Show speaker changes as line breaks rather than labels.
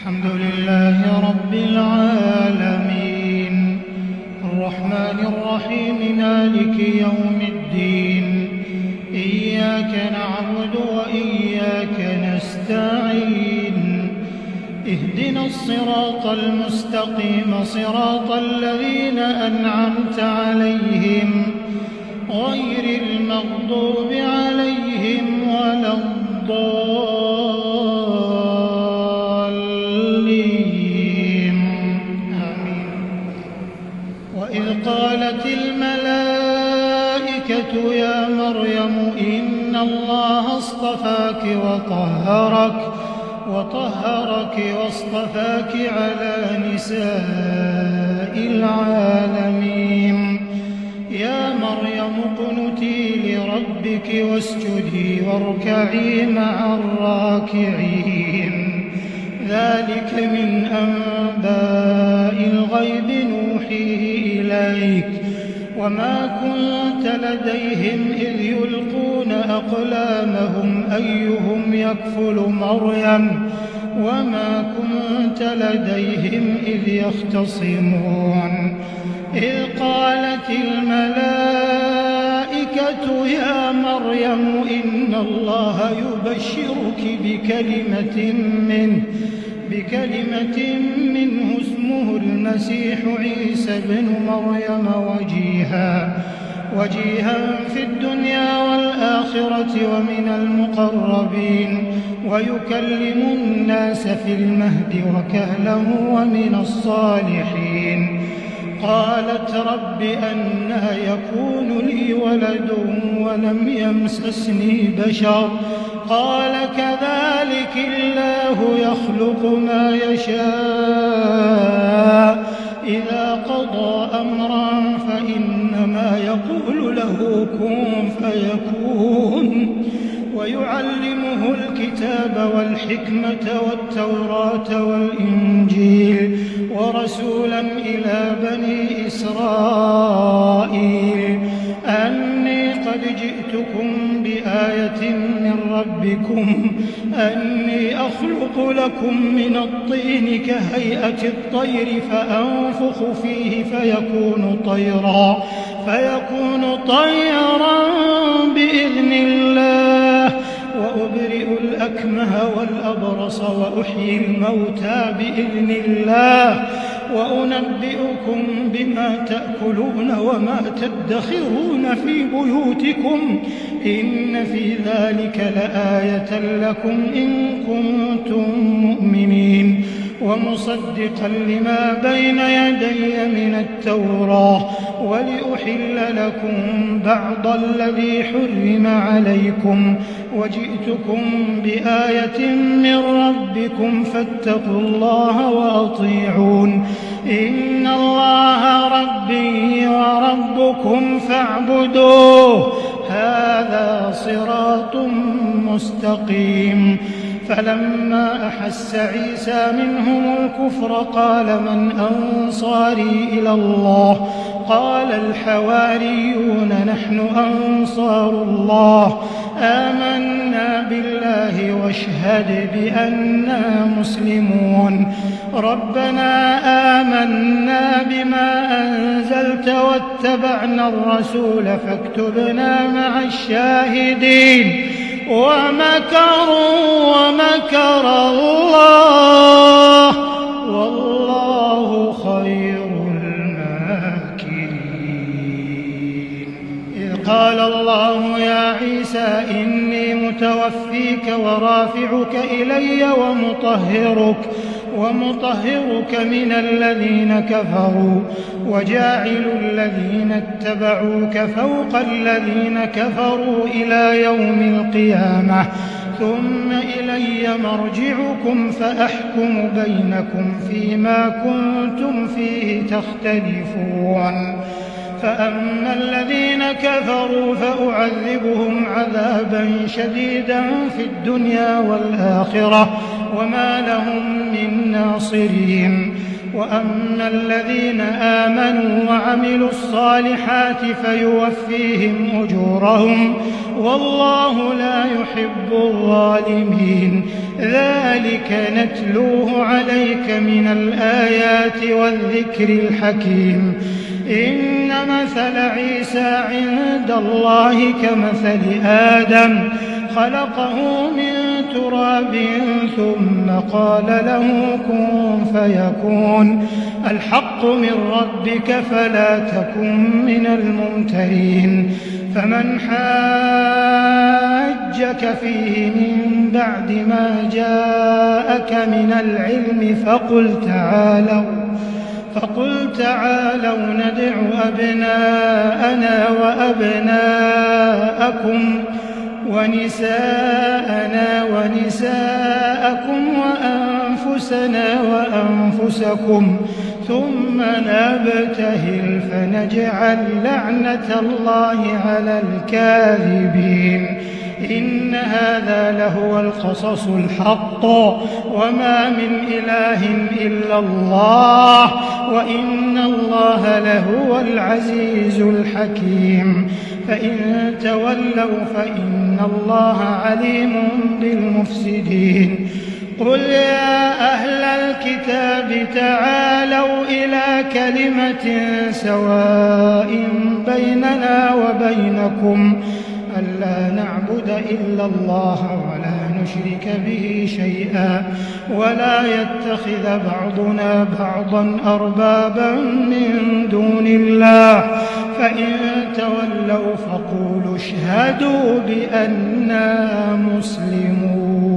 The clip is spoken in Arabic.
الحمد لله رب العالمين الرحمن الرحيم مالك يوم الدين إياك نعبد وإياك نستعين اهدنا الصراط المستقيم صراط الذين أنعمت عليهم غير المغضوب عليهم ولا الضالين آمين. وإذ قالت الملائكة يا مريم إن الله اصطفاك وطهرك واصطفاك على نساء العالمين يا مريم اقنتي لربك واسجدي واركعي مع الراكعين ذلك من أنباء الغيب نوحيه إليك وما كنت لديهم إذ يلقون أقلامهم أيهم يكفل مريم وما كنت لديهم إذ يختصمون إذ قالت الملائكة يا مريم إن الله يبشرك بكلمة منه اسمه المسيح عيسى بن مريم وجيها في الدنيا والآخرة ومن المقربين ويكلم الناس في المهد وكهلا ومن الصالحين قالت رب أنى يكون لي ولد ولم يمسسني بشر قال كذلك الله يخلق ما يشاء إذا قضى أمرا فإنما يقول له كن فيكون ويعلمه الكتاب والحكمة والتوراة والإنجيل ورسولا إلى بني إسرائيل أني قد جئتكم بآية من ربكم أني أخلق لكم من الطين كهيئة الطير فأنفخ فيه فيكون طيرا بإذن الله وأبرئ الأكمه والأبرص وأحيي الموتى بإذن الله وأنبئكم بما تأكلون وما تدخرون في بيوتكم إن في ذلك لآية لكم إن كنتم مؤمنين ومصدقا لما بين يدي من التوراة ولأحل لكم بعض الذي حرم عليكم وجئتكم بآية من ربكم فاتقوا الله وأطيعون إن الله ربي وربكم فاعبدوه هذا صراط مستقيم فلما أحس عيسى منهم الكفر قال من أنصاري إلى الله قال الحواريون نحن أنصار الله آمنا بالله واشهد بأننا مسلمون ربنا آمنا بما أنزلت واتبعنا الرسول فاكتبنا مع الشاهدين ومكروا ومكر الله والله خير الماكرين إذ قال الله يا عيسى إني متوفيك ورافعك إلي ومطهرك من الذين كفروا وجاعل الذين اتبعوك فوق الذين كفروا إلى يوم القيامة ثم إلي مرجعكم فأحكم بينكم فيما كنتم فيه تختلفون فأما الذين كفروا فأعذبهم عذابا شديدا في الدنيا والآخرة وما لهم من ناصرين وأما الذين آمنوا وعملوا الصالحات فيوفيهم أجورهم والله لا يحب الظالمين. ذلك نتلوه عليك من الآيات والذكر الحكيم. إن مثل عيسى عند الله كمثل آدم خلقه من تراب ثم قال له كن فيكون. الحق من ربك فلا تكن من الممترين. فمن حاجك فيه من بعد ما جاءك من العلم فقل تعالوا ندع أبناءنا وأبناءكم ونساءنا ونساءكم وأنفسنا وأنفسكم ثم نبتهل فنجعل لعنة الله على الكاذبين. إن هذا لهو القصص الحق وما من إله إلا الله وإن الله لهو العزيز الحكيم. فإن تولوا فإن الله عليم بالمفسدين. قل يا أهل الكتاب تعالوا إلى كلمة سواء بيننا وبينكم ألا نعبد إلا الله ولا نشرك به شيئا ولا يتخذ بعضنا بعضا أربابا من دون الله فإن تولوا فقولوا اشهدوا بأننا مسلمون.